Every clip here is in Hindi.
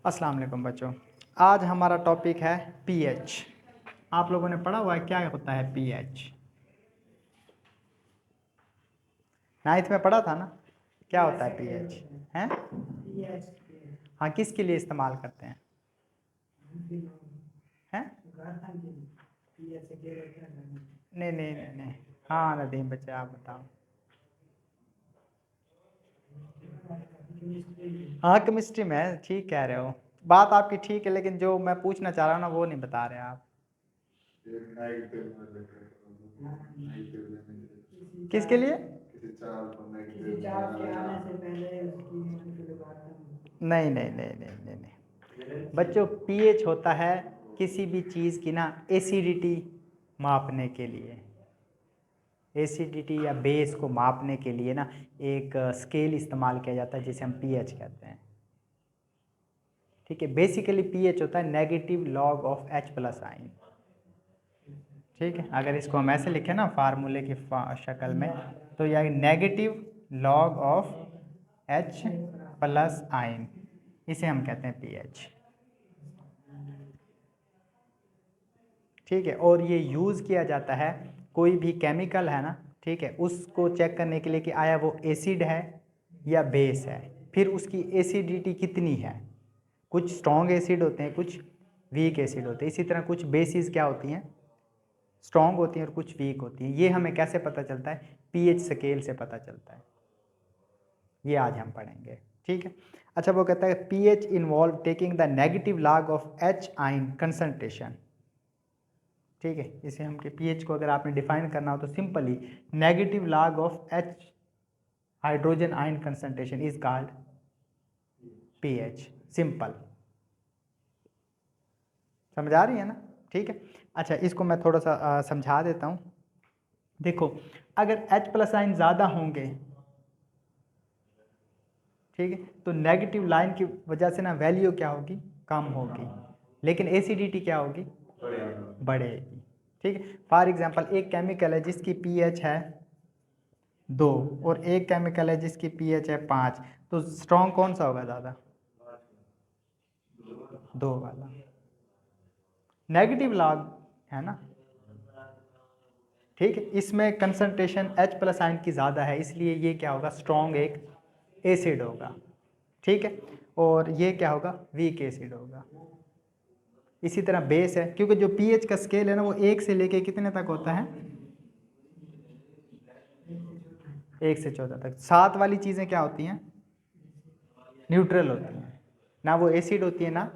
अस्सलाम वालेकुम बच्चों। आज हमारा टॉपिक है पीएच। आप लोगों ने पढ़ा हुआ है क्या होता है पीएच? नाइन्थ में पढ़ा था ना, क्या होता है पीएच? हैं? हाँ, किसके लिए इस्तेमाल करते हैं? हैं? नहीं नहीं नहीं नहीं। हाँ नदीम बच्चे, आप बताओ। हाँ केमिस्ट्री में ठीक कह रहे हो, बात आपकी ठीक है, लेकिन जो मैं पूछना चाह रहा हूँ ना वो नहीं बता रहे आप। किसके लिए? नहीं नहीं नहीं नहीं नहीं नहीं बच्चों, पीएच होता है किसी भी चीज़ की ना एसिडिटी मापने के लिए। एसिडिटी या बेस को मापने के लिए ना एक स्केल इस्तेमाल किया जाता है जिसे हम पीएच कहते हैं। ठीक है, बेसिकली पीएच होता है negative log of H plus ion. ठीक है, अगर इसको हम ऐसे लिखें ना फार्मूले की शक्ल में, तो यह negative log of H plus ion, इसे हम कहते हैं पीएच। ठीक है, और ये यूज़ किया जाता है कोई भी केमिकल है ना, ठीक है, उसको चेक करने के लिए कि आया वो एसिड है या बेस है, फिर उसकी एसिडिटी कितनी है। कुछ स्ट्रॉन्ग एसिड होते हैं, कुछ वीक एसिड होते हैं। इसी तरह कुछ बेसिस क्या होती हैं, स्ट्रॉन्ग होती हैं और कुछ वीक होती हैं। ये हमें कैसे पता चलता है? पीएच स्केल से पता चलता है। ये आज हम पढ़ेंगे। ठीक है, अच्छा वो कहता है pH involve taking the negative log of H ion concentration. ठीक है, इसे हम के पीएच को अगर आपने डिफाइन करना हो तो simply negative log of H hydrogen ion concentration is called pH. Simple, समझ आ रही है ना? ठीक है, अच्छा इसको मैं थोड़ा सा समझा देता हूँ। देखो, अगर H प्लस आयन ज़्यादा होंगे, ठीक है, तो नेगेटिव लाइन की वजह से ना वैल्यू क्या होगी, कम होगी, लेकिन एसिडिटी क्या होगी, बढ़ेगी। ठीक है, फॉर एग्जांपल एक केमिकल है जिसकी पीएच है 2 और एक केमिकल है जिसकी पीएच है 5, तो स्ट्रॉन्ग कौन सा होगा ज़्यादा? 2 वाला। नेगेटिव लॉग है ना, ठीक है, इसमें कंसंट्रेशन H प्लस आयन की ज़्यादा है, इसलिए ये क्या होगा, स्ट्रॉन्ग एक एसिड होगा। ठीक है, और ये क्या होगा, वीक एसिड होगा। इसी तरह बेस है, क्योंकि जो पीएच का स्केल है ना वो 1 से लेके कितने तक होता है, 1 से 14 तक। 7 वाली चीज़ें क्या होती हैं, न्यूट्रल होती हैं, ना वो एसिड होती है ना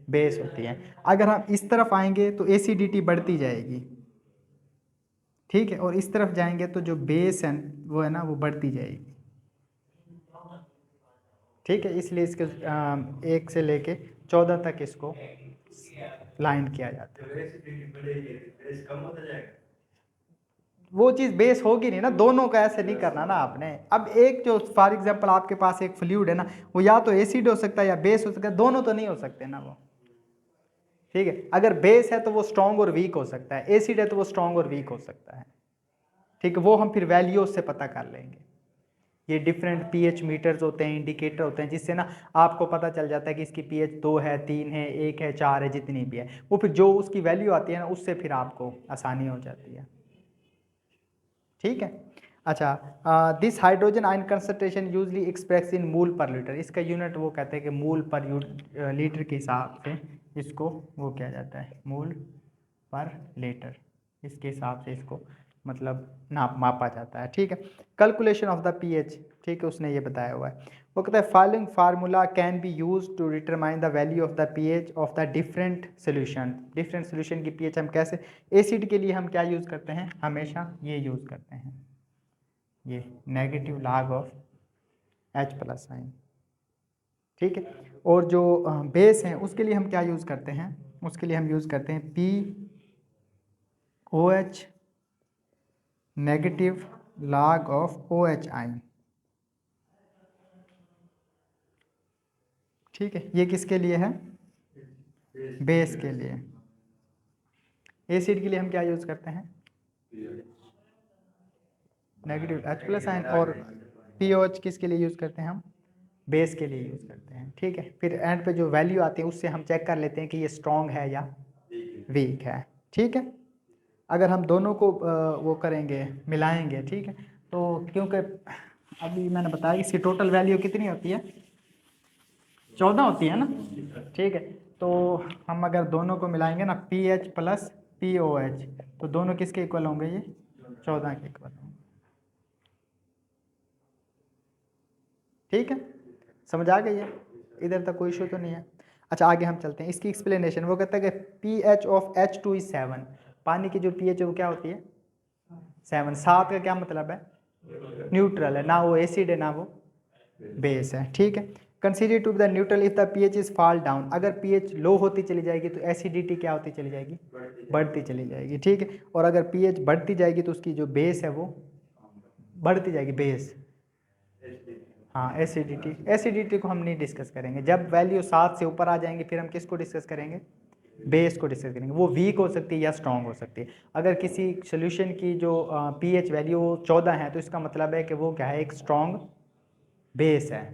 बेस होती है। अगर हम इस तरफ आएंगे तो एसिडिटी बढ़ती जाएगी, ठीक है, और इस तरफ जाएंगे तो जो बेस है वो है ना वो बढ़ती जाएगी। ठीक है, इसलिए इसके 1 से लेके 14 तक इसको लाइन किया जाता है। वो चीज़ बेस होगी नहीं ना, दोनों का ऐसे नहीं करना ना आपने। अब एक जो फॉर एग्जांपल आपके पास एक फ्लूइड है ना, वो या तो एसिड हो सकता है या बेस हो सकता है, दोनों तो नहीं हो सकते ना वो। ठीक है, अगर बेस है तो वो स्ट्रॉन्ग और वीक हो सकता है, एसिड है तो वो स्ट्रॉन्ग और वीक हो सकता है। ठीक है, वो हम फिर वैल्यू से पता कर लेंगे। ये डिफरेंट पीएच मीटर्स होते हैं, इंडिकेटर होते हैं, जिससे ना आपको पता चल जाता है कि इसकी पीएच 2 है, 3 है, 1 है, 4 है, जितनी भी है, वो फिर जो उसकी वैल्यू आती है ना उससे फिर आपको आसानी हो जाती है। ठीक है, अच्छा this hydrogen ion concentration usually express in मूल पर लीटर। इसका यूनिट वो कहते हैं कि मूल पर लीटर के हिसाब से इसको वो किया जाता है, मूल पर लीटर, इसके हिसाब से इसको मतलब मापा जाता है। ठीक है, कैलकुलेशन ऑफ द पीएच, ठीक है, उसने ये बताया हुआ है। वो कहता है following formula can be use to determine the value of the pH of the different solution. Different solution की पीएच हम कैसे, एसिड के लिए हम क्या यूज़ करते हैं, हमेशा ये यूज़ करते हैं, ये negative log of H plus ion. ठीक है, और जो बेस हैं उसके लिए हम क्या यूज़ करते हैं, उसके लिए हम यूज़ करते हैं POH negative log of OH ion. ठीक है, ये किसके लिए है, बेस के लिए। एसिड के लिए हम क्या यूज़ करते हैं, नेगेटिव H प्लस आयन, और POH किसके लिए यूज़ करते हैं हम, बेस के लिए यूज़ करते हैं, ठीक है। फिर एंड पे जो वैल्यू आती है उससे हम चेक कर लेते हैं कि ये स्ट्रॉन्ग है या वीक है, ठीक है। अगर हम दोनों को वो करेंगे, मिलाएंगे, ठीक है, तो क्योंकि अभी मैंने बताया इसकी टोटल वैल्यू कितनी होती है, 14 होती है ना, ठीक है। तो हम अगर दोनों को मिलाएंगे ना, P H plus P O H, तो दोनों किसके इक्वल होंगे, ये 14 के इक्वल होंगे, ठीक है। समझ आ गई है, इधर तक कोई इशू तो नहीं है। अच्छा आगे हम चलते हैं, इसकी एक्सप्लेनेशन वो कहता है कि P H of H2 is 7, पानी की जो पी एच है वो क्या होती है 7। 7 का क्या मतलब है, न्यूट्रल है, ना वो एसिड है ना वो बेस है, ठीक है। Consider to the neutral if the pH is fall down, अगर पीएच लो होती चली जाएगी तो एसिडिटी क्या होती चली जाएगी, बढ़ती चली जाएगी, ठीक है। और अगर पीएच बढ़ती जाएगी तो उसकी जो बेस है वो बढ़ती जाएगी, बेस, हाँ एसिडिटी। एसिडिटी को हम नहीं डिस्कस करेंगे, जब वैल्यू 7 से ऊपर आ जाएंगे फिर हम किसको डिस्कस करेंगे, बेस को डिस्कस करेंगे। वो वीक हो सकती है या स्ट्रॉन्ग हो सकती है। अगर किसी सोल्यूशन की जो पीएच वैल्यू 14 है तो इसका मतलब है कि वो क्या है, एक स्ट्रॉन्ग बेस है,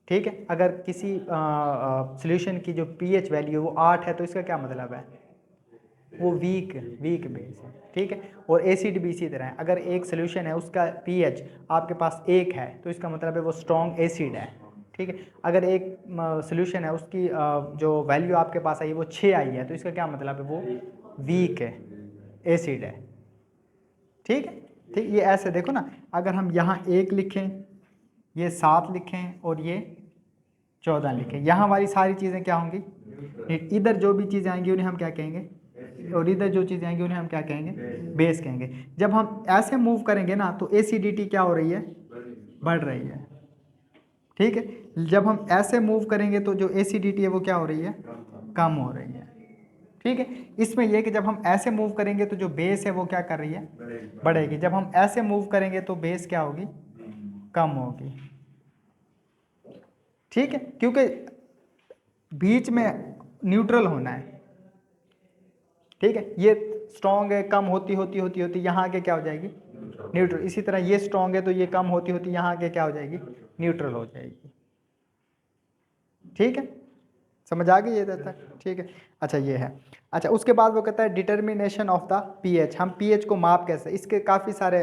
ठीक है। अगर किसी सोल्यूशन की जो पीएच वैल्यू वो 8 है तो इसका क्या मतलब है, वो वीक वीक बेस है, ठीक है। और एसिड भी इसी तरह है, अगर एक सोल्यूशन है उसका पीएच आपके पास 1 है तो इसका मतलब है वो स्ट्रॉन्ग एसिड है, ठीक है। अगर एक सोल्यूशन है उसकी जो वैल्यू आपके पास आई है वो 6 आई है तो इसका क्या मतलब है, वो वीक है, एसिड है, ठीक है। ठीक, ये ऐसे देखो ना, अगर हम यहाँ 1 लिखें, ये 7 लिखें और ये 14 लिखें, यहाँ वाली सारी चीज़ें क्या होंगी, इधर जो भी चीज़ें आएंगी उन्हें हम क्या कहेंगे, और इधर जो चीज़ें आएंगी उन्हें हम क्या कहेंगे, बेस कहेंगे। जब हम ऐसे मूव करेंगे ना तो एसिडिटी क्या हो रही है, बढ़ रही है, ठीक है। जब हम ऐसे मूव करेंगे तो जो एसिडिटी है वो क्या हो रही है, कम हो रही है, ठीक है। इसमें यह कि जब हम ऐसे मूव करेंगे तो जो बेस है वो क्या कर रही है, बढ़ेगी। जब हम ऐसे मूव करेंगे तो बेस क्या होगी, कम होगी, ठीक है। क्योंकि बीच में न्यूट्रल होना है, ठीक है। ये स्ट्रॉन्ग है, कम होती होती होती होती यहाँ आके क्या हो जाएगी, न्यूट्रल। इसी तरह ये स्ट्रॉन्ग है तो ये कम होती होती यहाँ आके क्या हो जाएगी, न्यूट्रल हो जाएगी, ठीक है। समझ आ गई इधर तक, ठीक है। अच्छा ये है। अच्छा उसके बाद वो कहता है डिटर्मिनेशन ऑफ द पीएच, हम पीएच को माप कैसे, इसके काफ़ी सारे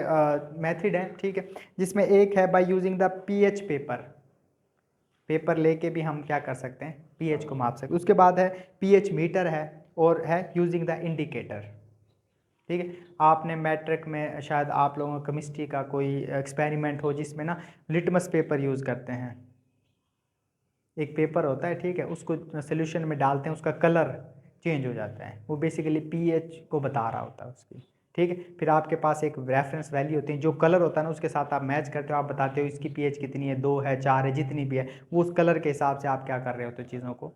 मेथड हैं, ठीक है। जिसमें एक है by using the pH paper, paper लेके भी हम क्या कर सकते हैं, पीएच को माप सकते हैं। उसके बाद है पीएच मीटर है, और है यूजिंग द इंडिकेटर, ठीक है। आपने मैट्रिक में शायद आप लोगों को केमिस्ट्री का कोई एक्सपेरिमेंट हो जिसमें ना लिटमस पेपर यूज़ करते हैं, एक पेपर होता है, ठीक है, उसको सोल्यूशन में डालते हैं, उसका कलर चेंज हो जाता है, वो बेसिकली पीएच को बता रहा होता है उसकी, ठीक है। फिर आपके पास एक रेफरेंस वैल्यू होती है, जो कलर होता है ना उसके साथ आप मैच करते हो, आप बताते हो इसकी पीएच कितनी है, 2 है, 4 है, जितनी भी है, वो उस कलर के हिसाब से आप क्या कर रहे होते हो, चीज़ों को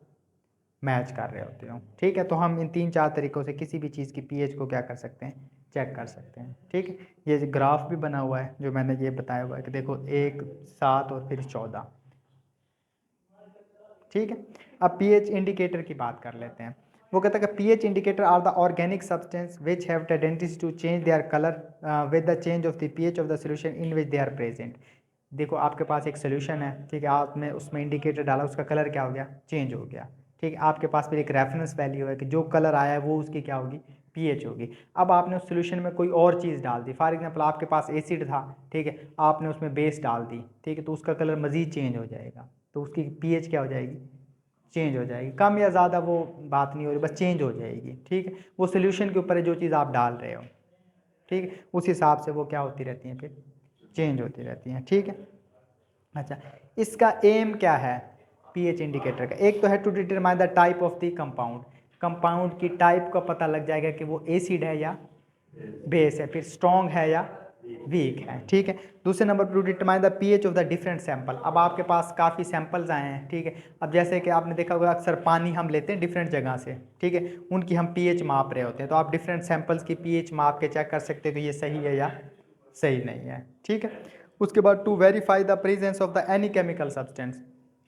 मैच कर रहे होते हो, ठीक है। तो हम इन 3-4 तरीक़ों से किसी भी चीज़ की पीएच को क्या कर सकते हैं, चेक कर सकते हैं, ठीक है। ये ग्राफ भी बना हुआ है जो मैंने ये बताया हुआ है कि देखो 1, 7 और फिर 14, ठीक है। अब पीएच इंडिकेटर की बात कर लेते हैं। वो कहता है कि pH indicator are the organic substance which have tendency to change their colour with the change of the pH of the solution in which they are present. देखो आपके पास एक सोल्यूशन है, ठीक है, आपने उसमें इंडिकेटर डाला, उसका कलर क्या हो गया, चेंज हो गया, ठीक है। आपके पास फिर एक रेफरेंस वैल्यू है कि जो कलर आया है वो उसकी क्या होगी, पीएच होगी। अब आपने उस सोल्यूशन में कोई और चीज़ डाल दी, फॉर एग्जांपल आपके पास एसिड था, ठीक है, आपने उसमें बेस डाल दी, ठीक है, तो उसका कलर मज़ीद चेंज हो जाएगा, तो उसकी पीएच क्या हो जाएगी, चेंज हो जाएगी। कम या ज़्यादा वो बात नहीं हो रही, बस चेंज हो जाएगी, ठीक है। वो सोल्यूशन के ऊपर है जो चीज़ आप डाल रहे हो, ठीक है, उस हिसाब से वो क्या होती रहती हैं, फिर चेंज होती रहती हैं, ठीक है। अच्छा इसका एम क्या है पीएच इंडिकेटर का, एक तो है to determine the type of the compound, compound की टाइप का पता लग जाएगा कि वो एसिड है या बेस है, फिर स्ट्रॉन्ग है या वीक है, ठीक है। दूसरे नंबर पर to determine the pH of the different sample, अब आपके पास काफ़ी सैंपल्स आए हैं, ठीक है। अब जैसे कि आपने देखा होगा अक्सर पानी हम लेते हैं डिफरेंट जगह से, ठीक है, उनकी हम पीएच माप रहे होते हैं, तो आप डिफरेंट सैंपल्स की पीएच माप के चेक कर सकते हैं तो ये सही है या सही नहीं है, ठीक है। उसके बाद to verify the presence of the any chemical substance,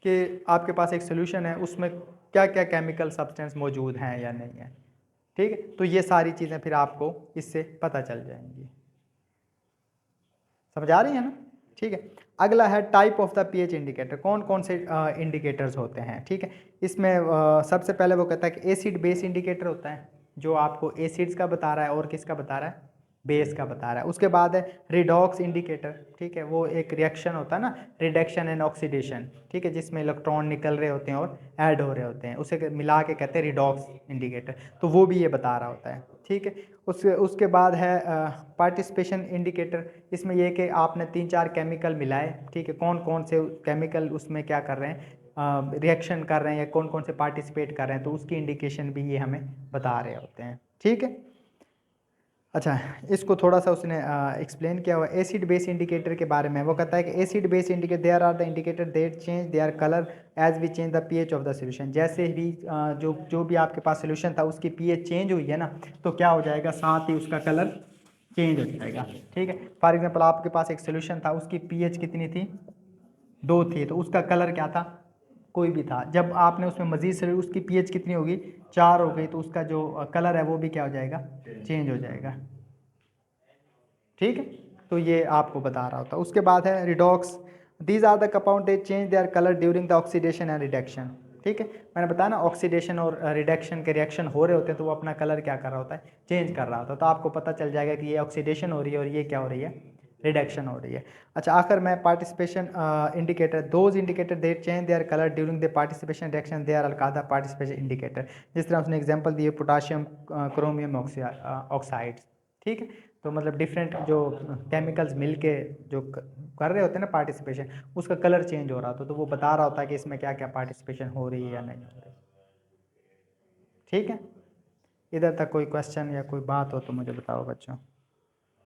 कि आपके पास एक सोल्यूशन है उसमें क्या क्या केमिकल सब्सटेंस मौजूद हैं या नहीं है, ठीक है। तो ये सारी चीज़ें फिर आपको इससे पता चल जाएंगी, समझ आ रही है ना, ठीक है। अगला है type of the pH indicator, कौन कौन से इंडिकेटर्स होते हैं, ठीक है। इसमें सबसे पहले वो कहता है कि एसिड बेस इंडिकेटर होता है, जो आपको एसिड्स का बता रहा है और किसका बता रहा है, बेस का बता रहा है। उसके बाद है रिडॉक्स इंडिकेटर, ठीक है, वो एक रिएक्शन होता है ना, रिडक्शन एंड ऑक्सीडेशन, ठीक है, जिसमें इलेक्ट्रॉन निकल रहे होते हैं और ऐड हो रहे होते हैं, उसे मिला के कहते हैं रिडॉक्स इंडिकेटर, तो वो भी ये बता रहा होता है, ठीक है। उसके बाद है पार्टिसिपेशन इंडिकेटर, इसमें ये कि आपने 3-4 केमिकल मिलाए, ठीक है, कौन कौन से केमिकल उसमें क्या कर रहे हैं, रिएक्शन कर रहे हैं, या कौन कौन से पार्टिसिपेट कर रहे हैं, तो उसकी इंडिकेशन भी ये हमें बता रहे होते हैं, ठीक है। अच्छा, इसको थोड़ा सा उसने एक्सप्लेन किया हुआ एसिड बेस इंडिकेटर के बारे में। वो कहता है कि acid base indicator there are the indicator that change their colour as we change the pH of the solution. जैसे भी जो भी आपके पास सोल्यूशन था उसकी पीएच चेंज हुई है ना, तो क्या हो जाएगा, साथ ही उसका कलर चेंज हो जाएगा, ठीक है। फॉर एग्जाम्पल आपके पास एक सोल्यूशन था, उसकी पीएच कितनी थी, 2 थी, तो उसका कलर क्या था, कोई भी था। जब आपने उसमें मजीद से उसकी पीएच कितनी होगी, 4 हो गई, तो उसका जो कलर है वो भी क्या हो जाएगा, चेंज हो जाएगा, ठीक है। तो ये आपको बता रहा होता है। उसके बाद है redox, these are the compound they change their colour during the oxidation and reduction, ठीक है। मैंने बताया ना, ऑक्सीडेशन और रिडक्शन के रिएक्शन हो रहे होते हैं, तो वो अपना कलर क्या कर रहा होता है, चेंज कर रहा होता है। तो आपको पता चल जाएगा कि ये ऑक्सीडेशन हो रही है और ये क्या हो रही है, रिडक्शन हो रही है। अच्छा, आखिर में participation indicator, those indicator they change their colour during the participation reaction they are called the participation indicator. जिस तरह उसने एग्जांपल दिए पोटाशियम क्रोमियम ऑक्साइड्स, ठीक है। तो मतलब डिफरेंट जो केमिकल्स मिलके जो कर रहे होते हैं ना पार्टिसिपेशन, उसका कलर चेंज हो रहा था, तो वो बता रहा होता है कि इसमें क्या क्या पार्टिसिपेशन हो रही है या नहीं हो रही, ठीक है। इधर तक कोई क्वेश्चन या कोई बात हो तो मुझे बताओ बच्चों।